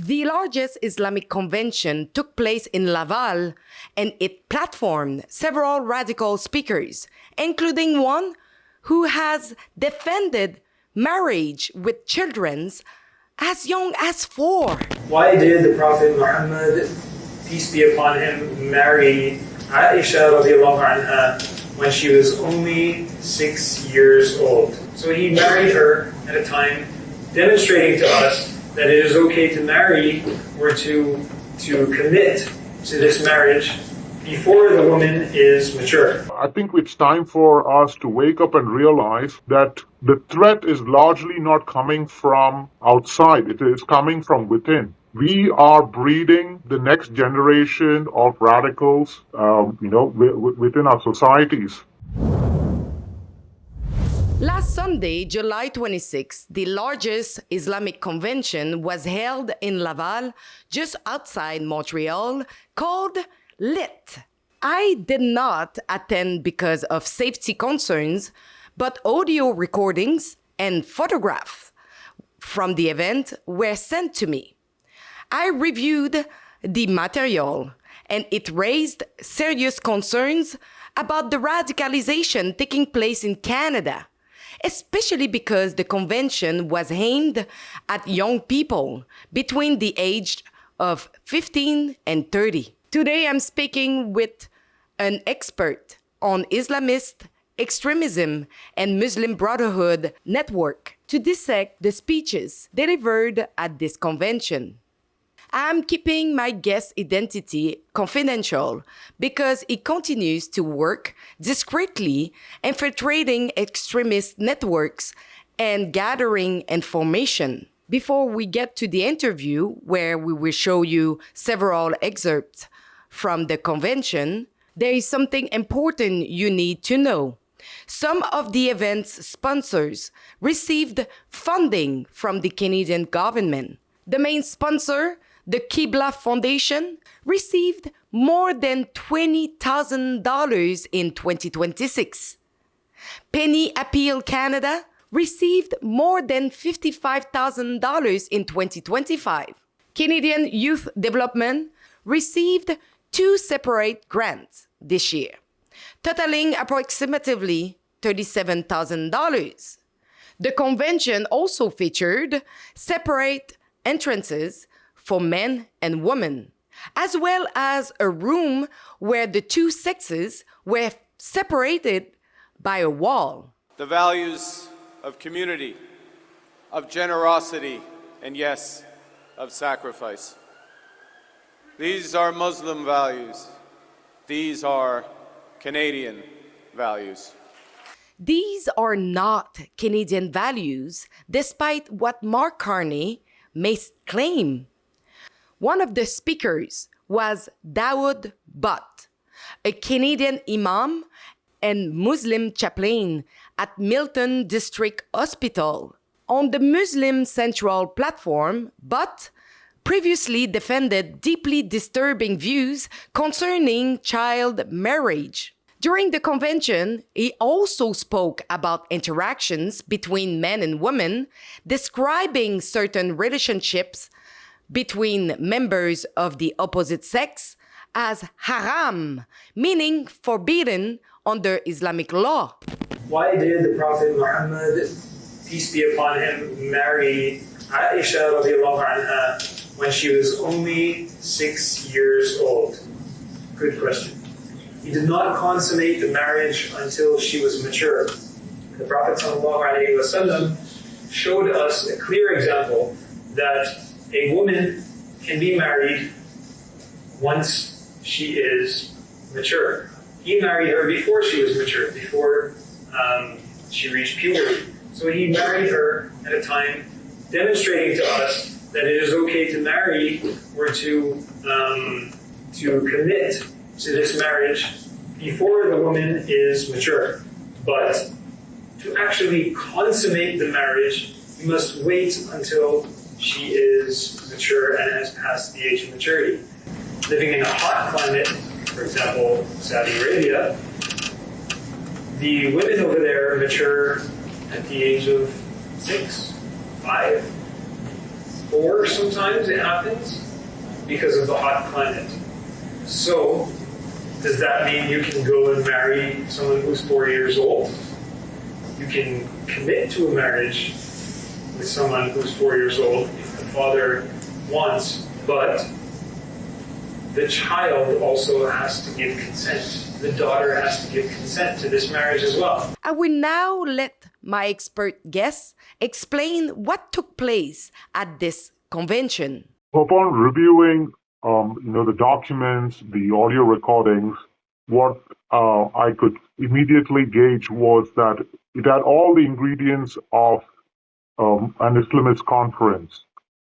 The largest Islamic convention took place in Laval, and it platformed several radical speakers, including one who has defended marriage with children as young as 4. Why did the Prophet Muhammad, peace be upon him, marry Aisha radiallahu anha when she was only 6 years old? So he married her at a time demonstrating to us that it is okay to marry or to commit to this marriage before the woman is mature. I think it's time for us to wake up and realize that the threat is largely not coming from outside, it is coming from within. We are breeding the next generation of radicals, within our societies. Last Sunday, July 26, the largest Islamic convention was held in Laval, just outside Montreal, called LIT. I did not attend because of safety concerns, but audio recordings and photographs from the event were sent to me. I reviewed the material, and it raised serious concerns about the radicalization taking place in Canada, especially because the convention was aimed at young people between the age of 15 and 30. Today, I'm speaking with an expert on Islamist, extremism, and Muslim Brotherhood network to dissect the speeches delivered at this convention. I'm keeping my guest's identity confidential because he continues to work discreetly, infiltrating extremist networks and gathering information. Before we get to the interview, where we will show you several excerpts from the convention, there is something important you need to know. Some of the event's sponsors received funding from the Canadian government. The main sponsor, the Qibla Foundation, received more than $20,000 in 2026. Penny Appeal Canada received more than $55,000 in 2025. Canadian Youth Development received 2 separate grants this year, totaling approximately $37,000. The convention also featured separate entrances for men and women, as well as a room where the 2 sexes were separated by a wall. The values of community, of generosity, and yes, of sacrifice. These are Muslim values. These are Canadian values. These are not Canadian values, despite what Mark Carney may claim. One of the speakers was Dawood Butt, a Canadian imam and Muslim chaplain at Milton District Hospital. On the Muslim Central platform, Butt previously defended deeply disturbing views concerning child marriage. During the convention, he also spoke about interactions between men and women, describing certain relationships between members of the opposite sex as haram, meaning forbidden under Islamic law. Why did the Prophet Muhammad, peace be upon him, marry Aisha radiallahu anha when she was only 6 years old? Good question. He did not consummate the marriage until she was mature. The Prophet ﷺ showed us a clear example that a woman can be married once she is mature. He married her before she was mature, before she reached puberty. So he married her at a time demonstrating to us that it is okay to marry or to commit to this marriage before the woman is mature. But to actually consummate the marriage, you must wait until she is mature and has passed the age of maturity. Living in a hot climate, for example, Saudi Arabia, the women over there mature at the age of 6, 5. or sometimes it happens because of the hot climate. So, does that mean you can go and marry someone who's 4 years old? You can commit to a marriage with someone who's 4 years old if the father wants, but the child also has to give consent. The daughter has to give consent to this marriage as well. I will now let my expert guests explain what took place at this convention. Upon reviewing, the documents, the audio recordings, what I could immediately gauge was that it had all the ingredients of an Islamist conference.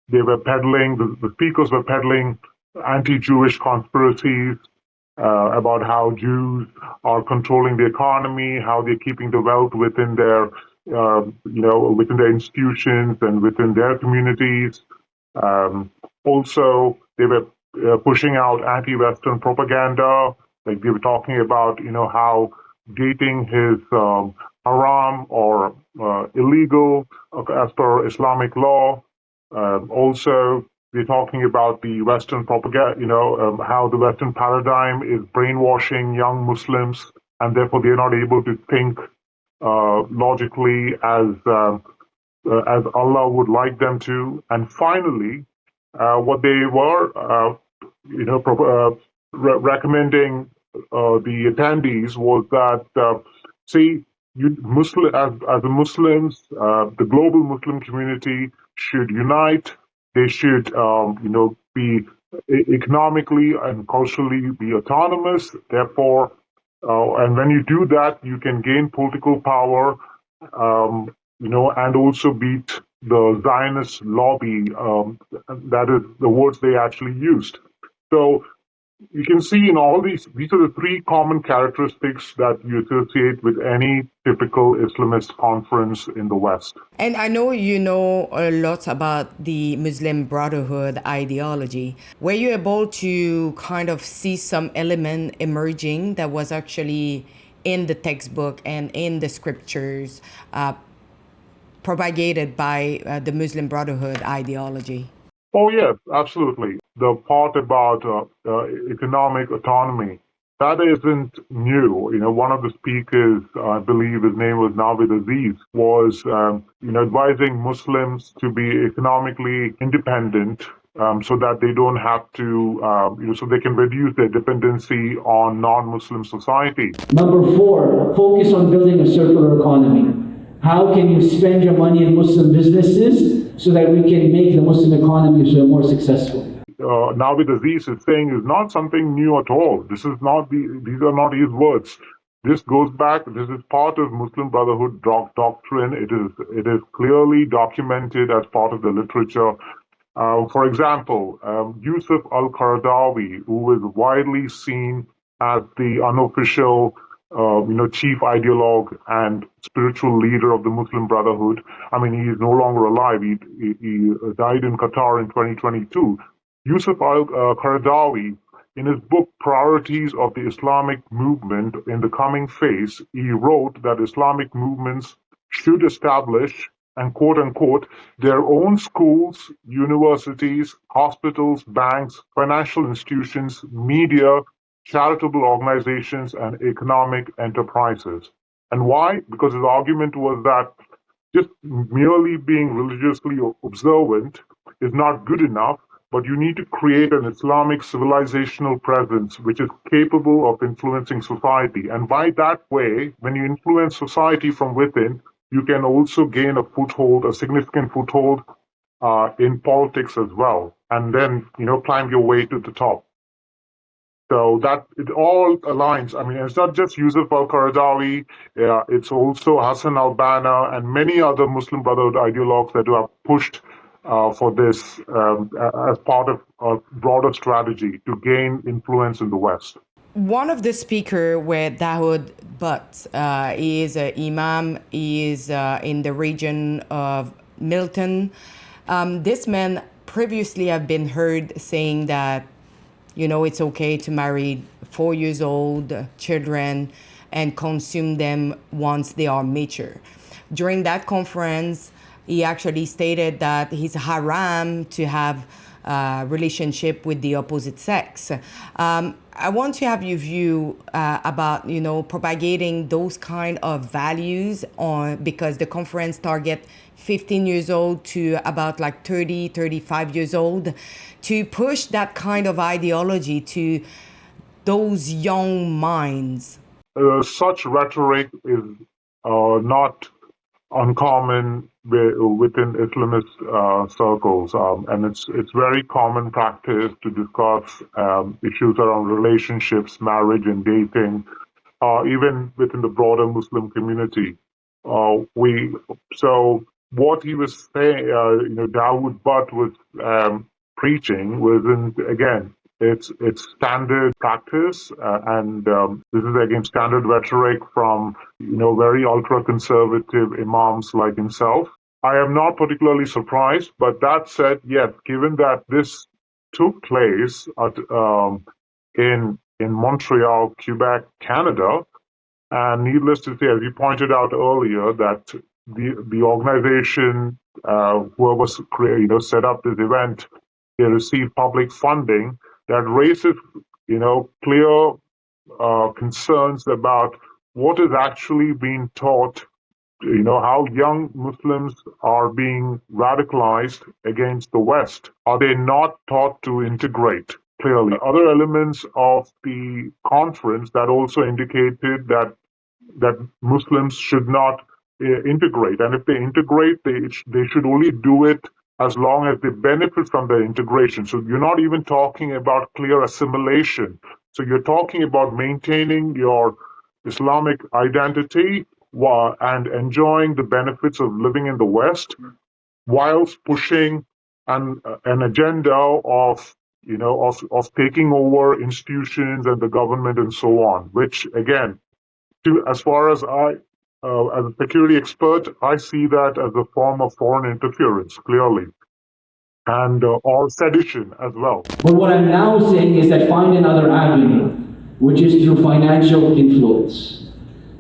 They were peddling, the speakers were peddling anti-Jewish conspiracies about how Jews are controlling the economy, how they're keeping the wealth within their, within their institutions and within their communities. Also, they were pushing out anti-Western propaganda. Like they were talking about, how dating is haram or illegal as per Islamic law. Also, we're talking about the Western propaganda, how the Western paradigm is brainwashing young Muslims, and therefore they're not able to think logically as Allah would like them to. And finally, what they were, recommending the attendees was that, as the Muslims, the global Muslim community should unite. They should, be economically and culturally be autonomous. Therefore, and when you do that, you can gain political power, and also beat the Zionist lobby. That is the words they actually used. So you can see in all these are the three common characteristics that you associate with any typical Islamist conference in the West. And I know you know a lot about the Muslim Brotherhood ideology. Were you able to kind of see some element emerging that was actually in the textbook and in the scriptures propagated by the Muslim Brotherhood ideology? Oh, yes, absolutely. The part about economic autonomy, that isn't new. One of the speakers, I believe his name was Navid Aziz, was, advising Muslims to be economically independent so that they don't have to, so they can reduce their dependency on non-Muslim society. Number 4, focus on building a circular economy. How can you spend your money in Muslim businesses so that we can make the Muslim economy more successful? Navid Aziz is saying is not something new at all. These are not his words. This goes back, this is part of Muslim Brotherhood doctrine. It is clearly documented as part of the literature. For example, Yusuf al-Qaradawi, who is widely seen as the unofficial chief ideologue and spiritual leader of the Muslim Brotherhood. I mean, he is no longer alive. He died in Qatar in 2022. Yusuf al-Qaradawi, in his book Priorities of the Islamic Movement in the Coming Phase, he wrote that Islamic movements should establish, and quote unquote, their own schools, universities, hospitals, banks, financial institutions, media, charitable organizations, and economic enterprises. And why? Because his argument was that just merely being religiously observant is not good enough, but you need to create an Islamic civilizational presence which is capable of influencing society. And by that way, when you influence society from within, you can also gain a significant foothold in politics as well, and then, climb your way to the top. So that it all aligns. I mean, it's not just Yusuf al-Qaradawi, it's also Hassan al-Banna and many other Muslim Brotherhood ideologues that have pushed for this as part of a broader strategy to gain influence in the West. One of the speakers were Dawood Butt. He is an imam. He is in the region of Milton. This man previously have been heard saying that, it's okay to marry 4 years old children and consume them once they are mature. During that conference, He actually stated that it's haram to have a relationship with the opposite sex. I want to have your view about, propagating those kind of values because the conference target 15 years old to about like 30, 35 years old, to push that kind of ideology to those young minds. Such rhetoric is not uncommon within Islamist circles, and it's very common practice to discuss issues around relationships, marriage, and dating, even within the broader Muslim community. We so what he was saying, Dawood Butt was preaching wasn't again. It's standard practice, and this is again standard rhetoric from very ultra conservative imams like himself. I am not particularly surprised, but that said, yes, given that this took place in Montreal, Quebec, Canada, and needless to say, as you pointed out earlier, that the organization, whoever set up this event, they received public funding that raises clear concerns about what is actually being taught. How young Muslims are being radicalized against the West. Are they not taught to integrate? Clearly, other elements of the conference that also indicated that Muslims should not integrate. And if they integrate, they should only do it as long as they benefit from their integration. So you're not even talking about clear assimilation. So you're talking about maintaining your Islamic identity and enjoying the benefits of living in the West, whilst pushing an agenda of taking over institutions and the government and so on, which again, as far as as a security expert, I see that as a form of foreign interference, clearly, and or sedition as well. But what I'm now saying is that find another avenue, which is through financial influence.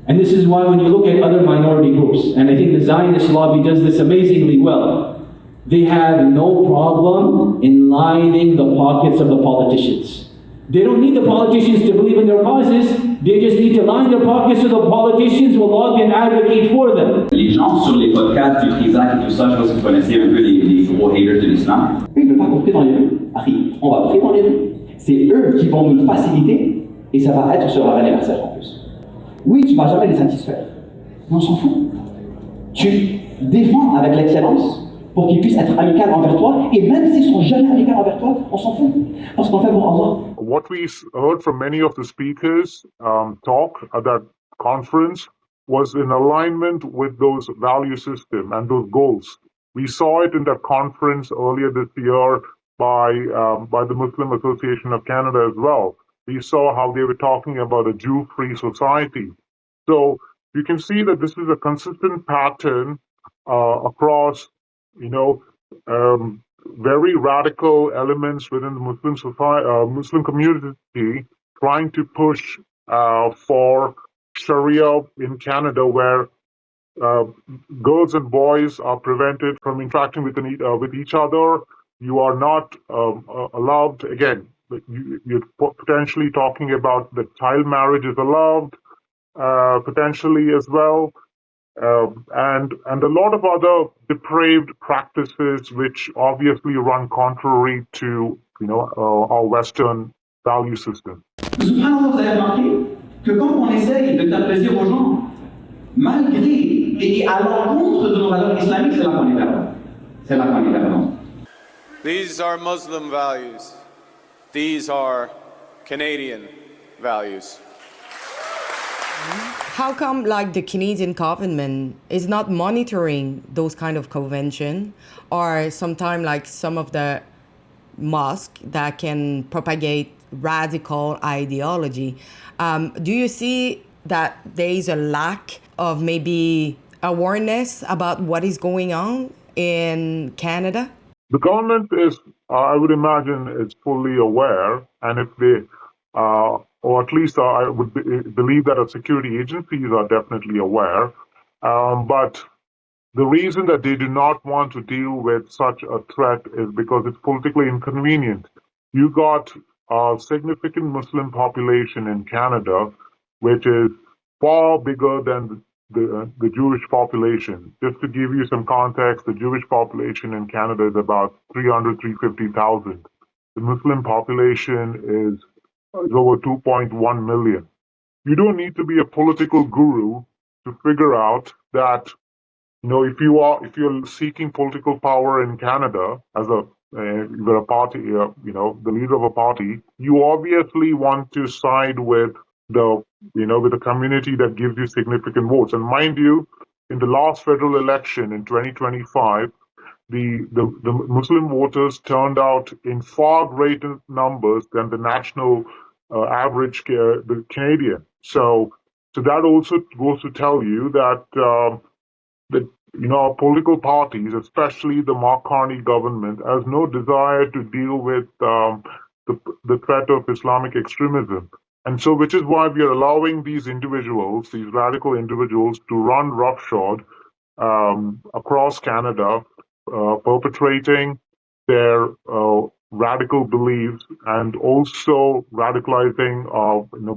And this is why when you look at other minority groups, and I think the Zionist lobby does this amazingly well, they have no problem in lining the pockets of the politicians. They don't need the politicians to believe in their causes, they just need to line their pockets so the politicians will log and advocate for them. Les gens sur les podcasts du Trisac et tout ça, je pense que vous connaissez un peu les gros haters de l'islam. Eux, ils ne veulent pas qu'on prie dans les rues. Harry, on va prier dans les rues. C'est eux qui vont nous le faciliter et ça va être sur leur anniversaire en plus. Oui, tu ne vas jamais les satisfaire. Mais on s'en fout. Tu défends avec l'excellence pour qu'ils puissent être amicaux envers toi, et même s'ils sont jamais amicaux envers toi, on s'en fout. Parce qu'on fait pour Allah. What we heard from many of the speakers talk at that conference was in alignment with those value system and those goals. We saw it in that conference earlier this year by the Muslim Association of Canada as well. We saw how they were talking about a Jew-free society. So you can see that this is a consistent pattern across, very radical elements within the Muslim society, Muslim community, trying to push for Sharia in Canada, where girls and boys are prevented from interacting with each other. You are not allowed. Again, you're potentially talking about that child marriage is allowed, potentially as well. And a lot of other depraved practices which obviously run contrary to our Western value system. Subhanallah, vous avez remarqué que quand on essaye de faire plaisir aux gens, malgré et à l'encontre de nos valeurs islamiques, c'est là qu'on est perdant. C'est là qu'on est perdant. These are Muslim values. These are Canadian values. How come like the Canadian government is not monitoring those kind of convention, or sometimes like some of the mosques that can propagate radical ideology? Do you see that there is a lack of maybe awareness about what is going on in Canada? The government is, I would imagine, is fully aware, and if they or at least I would believe that our security agencies are definitely aware. But The reason that they do not want to deal with such a threat is because it's politically inconvenient. You got a significant Muslim population in Canada, which is far bigger than the Jewish population. Just to give you some context, the Jewish population in Canada is about 300, 350,000. The Muslim population is over 2.1 million. You don't need to be a political guru to figure out that if you're seeking political power in Canada as you're a party, the leader of a party, you obviously want to side with with the community that gives you significant votes. And mind you, in the last federal election in 2025, the Muslim voters turned out in far greater numbers than the national average, the Canadian. So that also goes to tell you that our political parties, especially the Mark Carney government, has no desire to deal with the threat of Islamic extremism. And so, which is why we are allowing these individuals, these radical individuals, to run roughshod across Canada, perpetrating their radical beliefs and also radicalizing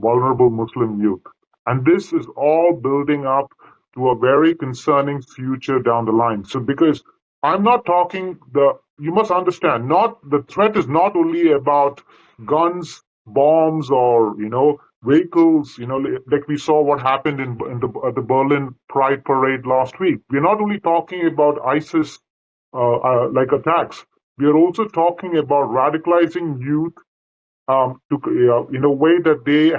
vulnerable Muslim youth. And this is all building up to a very concerning future down the line. So, because I'm not talking you must understand, not the threat is not only about guns, bombs, or vehicles. Like we saw what happened in the Berlin Pride Parade last week. We're not only talking about ISIS like attacks. We are also talking about radicalizing youth in a way that they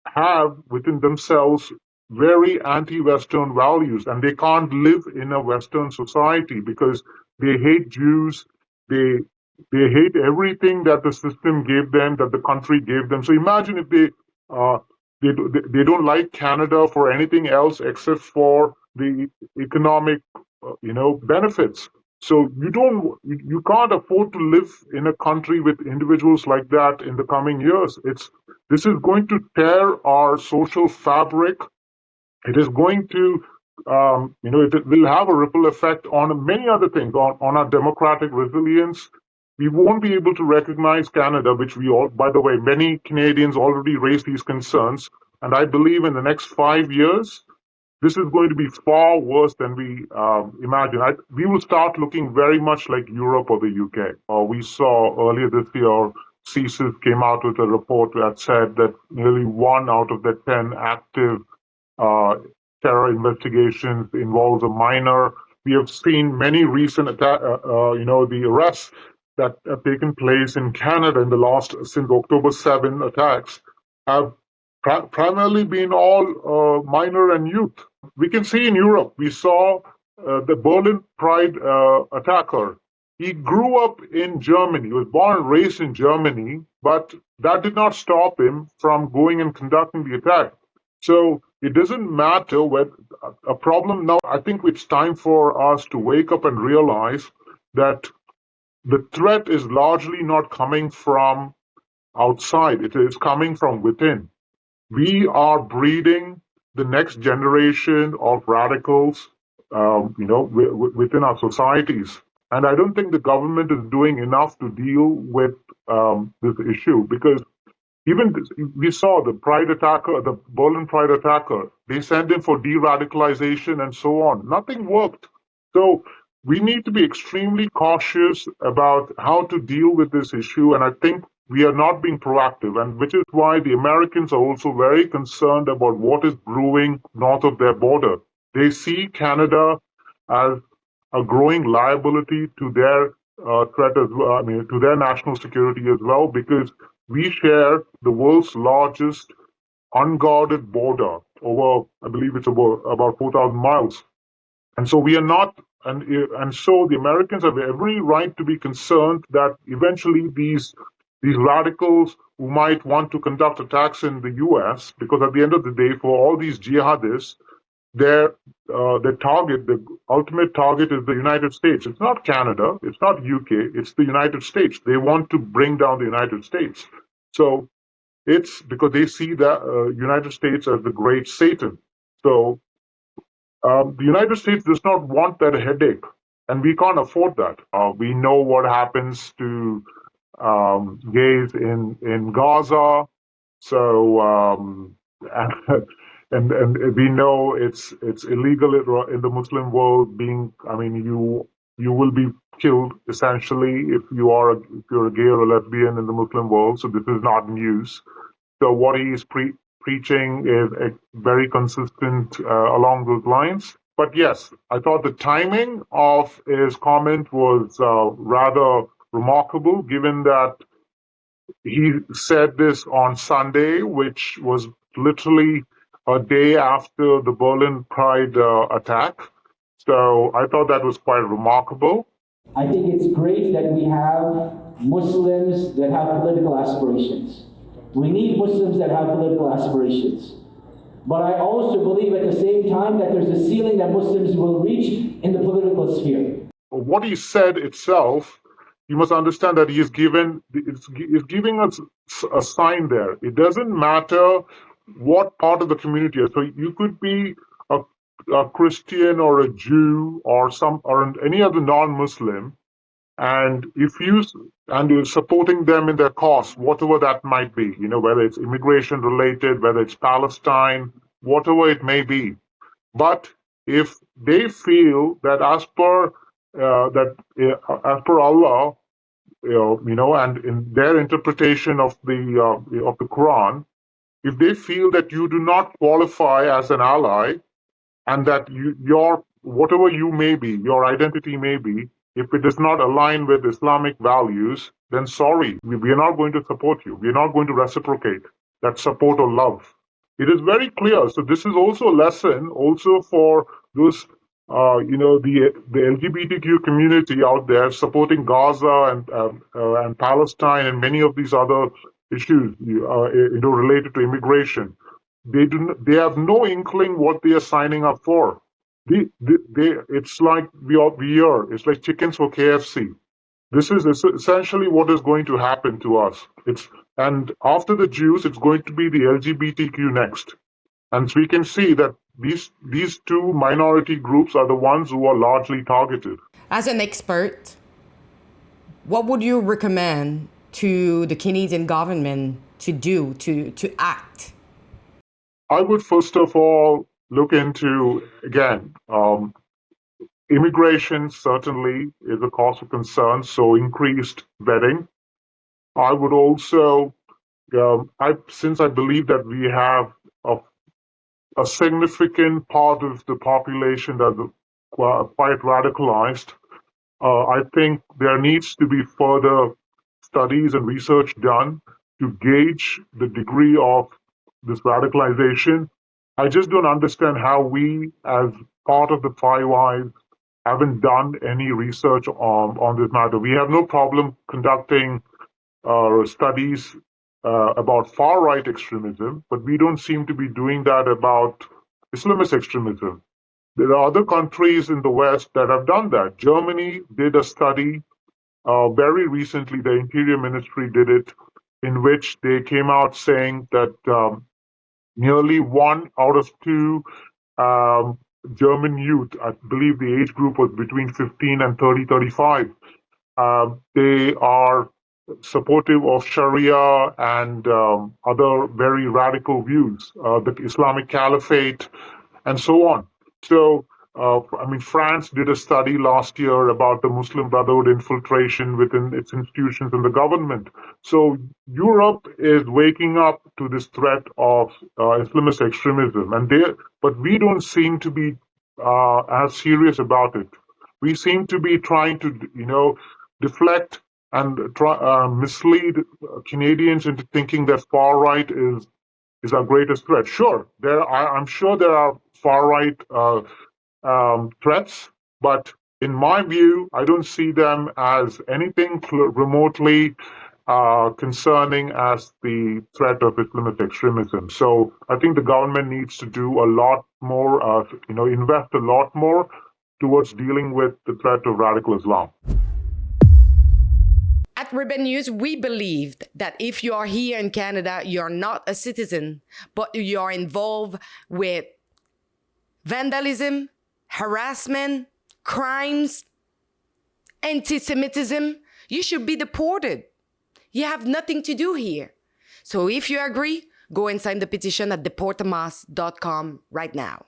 have within themselves very anti-Western values, and they can't live in a Western society because they hate Jews. They hate everything that the system gave them, that the country gave them. So imagine if they don't like Canada for anything else except for the economic benefits. So you can't afford to live in a country with individuals like that in the coming years. This is going to tear our social fabric. It is going to it will have a ripple effect on many other things, on our democratic resilience. We won't be able to recognize Canada, which by the way, many Canadians already raised these concerns. And I believe in the next 5 years, this is going to be far worse than we imagine. We will start looking very much like Europe or the UK. We saw earlier this year, CSIS came out with a report that said that nearly 1 out of the 10 active terror investigations involves a minor. We have seen many recent the arrests that have taken place in Canada since October 7 attacks have primarily been all minor and youth. We can see in Europe, we saw the Berlin Pride attacker. He grew up in Germany, he was born and raised in Germany, but that did not stop him from going and conducting the attack. So it doesn't matter what a problem now. I think it's time for us to wake up and realize that the threat is largely not coming from outside, it is coming from within. We are breeding the next generation of radicals, within our societies. And I don't think the government is doing enough to deal with this issue, because we saw the Berlin Pride attacker, they sent him for de-radicalization and so on. Nothing worked. So we need to be extremely cautious about how to deal with this issue. And I think we are not being proactive, and which is why the Americans are also very concerned about what is brewing north of their border. They see Canada as a growing liability to their threat as well, to their national security as well, because we share the world's largest unguarded border I believe it's about 4,000 miles. And so we are not, and so the Americans have every right to be concerned that eventually these radicals who might want to conduct attacks in the U.S., because at the end of the day, for all these jihadists, their target, the ultimate target, is the United States. It's not Canada, it's not UK, it's the United States. They want to bring down the United States. So it's because they see the United States as the great Satan. So The United States does not want that headache, and we can't afford that. We know what happens to gays in Gaza, so and we know it's illegal in the Muslim world. I mean, you will be killed essentially if you're a gay or a lesbian in the Muslim world. So this is not news. So what he is preaching is very consistent along those lines. But yes, I thought the timing of his comment was rather remarkable, given that he said this on Sunday, which was literally a day after the Berlin Pride attack. So I thought that was quite remarkable. I think it's great that we have Muslims that have political aspirations. We need Muslims that have political aspirations. But I also believe at the same time that there's a ceiling that Muslims will reach in the political sphere. What he said itself, you must understand that he's giving us a sign there. It doesn't matter what part of the community. So you could be a Christian or a Jew or any other non-Muslim, and if you're supporting them in their cause, whatever that might be, whether it's immigration related, whether it's Palestine, whatever it may be. But if they feel that as per Allah, and in their interpretation of the Quran, if they feel that you do not qualify as an ally, and that your whatever you may be, your identity may be, if it does not align with Islamic values, then sorry, we are not going to support you. We are not going to reciprocate that support or love. It is very clear. So this is also a lesson also for those, the LGBTQ community out there supporting Gaza and Palestine and many of these other issues, related to immigration. They have no inkling what they are signing up for. It's like it's like chickens for KFC. This is essentially what is going to happen to us. And after the Jews, it's going to be the LGBTQ next. And so we can see that these two minority groups are the ones who are largely targeted. As an expert, what would you recommend to the Canadian government to do, to act? I would first of all look into, again, immigration certainly is a cause of concern, so increased vetting. I would also, since I believe that we have a significant part of the population that is quite radicalized, I think there needs to be further studies and research done to gauge the degree of this radicalization. I just don't understand how we, as part of the Five Eyes, haven't done any research on this matter. We have no problem conducting studies about far-right extremism, but we don't seem to be doing that about Islamist extremism. There are other countries in the West that have done that. Germany did a study very recently, the Interior Ministry did it, in which they came out saying that nearly 1 out of 2 German youth, I believe the age group was between 15 and 35, they are supportive of Sharia and other very radical views, the Islamic Caliphate, and so on. So, France did a study last year about the Muslim Brotherhood infiltration within its institutions and the government. So Europe is waking up to this threat of Islamist extremism, but we don't seem to be as serious about it. We seem to be trying to, deflect and mislead Canadians into thinking that far right is our greatest threat. Sure, I'm sure there are far right threats, but in my view, I don't see them as anything remotely concerning as the threat of Islamist extremism. So I think the government needs to do a lot more, invest a lot more towards dealing with the threat of radical Islam. At Ribbon News, we believed that if you are here in Canada, you're not a citizen, but you are involved with vandalism, harassment, crimes, anti-Semitism, you should be deported. You have nothing to do here. So if you agree, go and sign the petition at deporthamas.com right now.